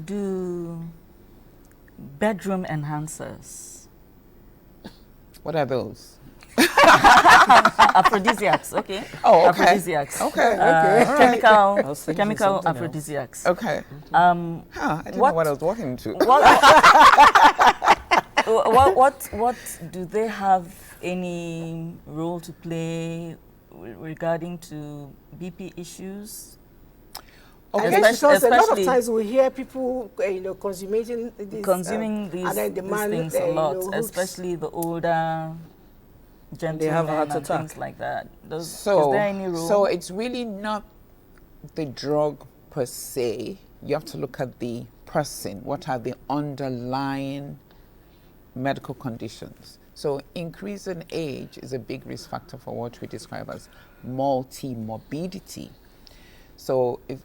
do bedroom enhancers? What are those? Aphrodisiacs, okay. Oh, okay. Aphrodisiacs. Okay. Chemical aphrodisiacs. Okay. I didn't know what I was walking into. What do they have any role to play regarding to BP issues? Okay, because a lot of times we hear people, consuming these things a lot, especially the older gentlemen, they have a heart and attack. things like that. Is there any role? So it's really not the drug per se. You have to look at the person. What are the underlying medical conditions? So increase in age is a big risk factor for what we describe as multi-morbidity. So if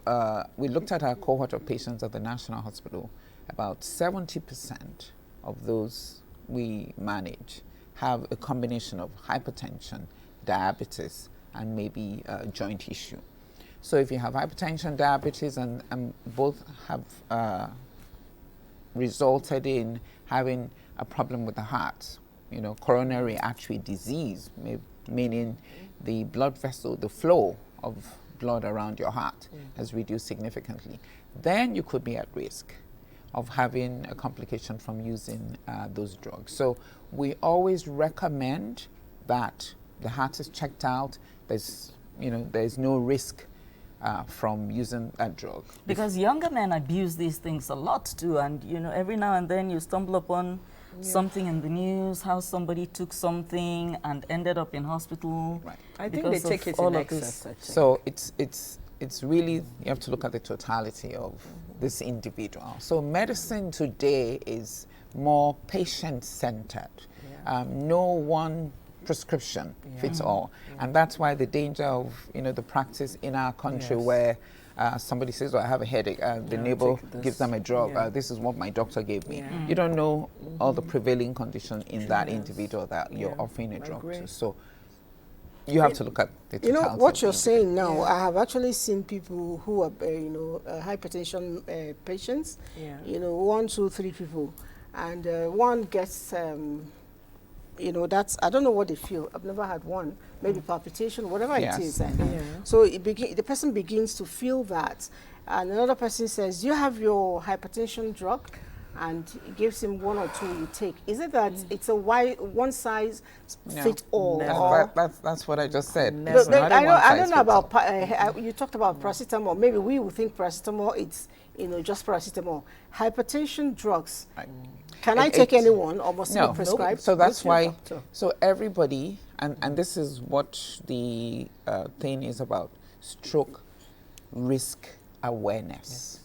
we looked at our cohort of patients at the National Hospital, about 70% of those we manage have a combination of hypertension, diabetes, and maybe a joint issue. So if you have hypertension, diabetes, and both have resulted in having a problem with the heart, coronary artery disease, meaning the blood vessel, the flow of blood around your heart has reduced significantly, then you could be at risk of having a complication from using those drugs. So we always recommend that the heart is checked out. There's no risk from using that drug. Because younger men abuse these things a lot too, and every now and then you stumble upon something in the news, how somebody took something and ended up in hospital. Right. I think they take it in excess. So it's really, you have to look at the totality of this individual. So medicine today is more patient-centered. No one prescription fits all. And that's why the danger of, the practice in our country where somebody says, I have a headache, the neighbor gives them a drug, this is what my doctor gave me. You don't know all the prevailing condition in that individual that you're offering a drug to. So you have to look at the totality. What you're saying now, I have actually seen people who are, hypertension patients, 1, 2, 3 people, and one gets, that's, I don't know what they feel. I've never had one, maybe palpitation, whatever it is. So the person begins to feel that, and another person says, you have your hypertension drug, and it gives him 1 or 2 you take. Is it that it's a one size fit all? That's what I just said. I don't know about, you talked about paracetamol. Maybe we would think paracetamol, it's just paracetamol. Hypertension drugs, can I take any one or must it be prescribed? So that's why, so everybody, and this is what the thing is about, stroke risk awareness.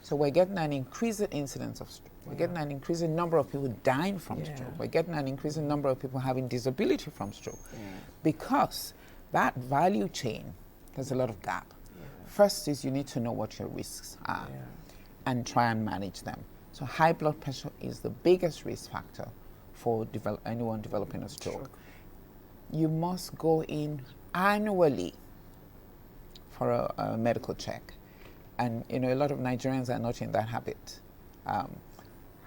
So we're getting an increasing incidence of stroke. We're getting an increasing number of people dying from stroke. We're getting an increasing number of people having disability from stroke. Because that value chain, there's a lot of gap. First is you need to know what your risks are and try and manage them. So high blood pressure is the biggest risk factor for anyone developing a stroke. You must go in annually for a medical check. And a lot of Nigerians are not in that habit.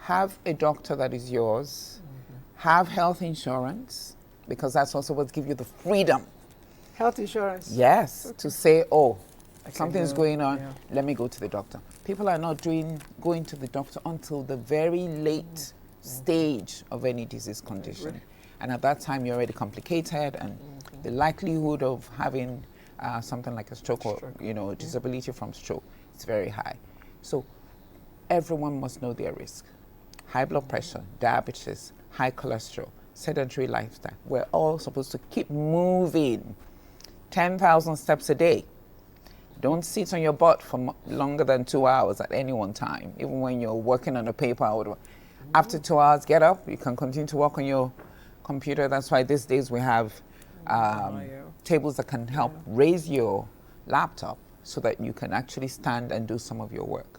Have a doctor that is yours. Have health insurance, because that's also what gives you the freedom. Health insurance? Yes, to say, something's going on, let me go to the doctor. People are not going to the doctor until the very late stage of any disease condition. And at that time, you're already complicated, and the likelihood of having something like a stroke or disability from stroke is very high. So everyone must know their risk. High blood pressure, diabetes, high cholesterol, sedentary lifestyle. We're all supposed to keep moving 10,000 steps a day. Don't sit on your butt for longer than 2 hours at any one time, even when you're working on a paper or whatever. After 2 hours, get up. You can continue to work on your computer. That's why these days we have tables that can help raise your laptop so that you can actually stand and do some of your work.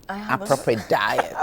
Appropriate diet.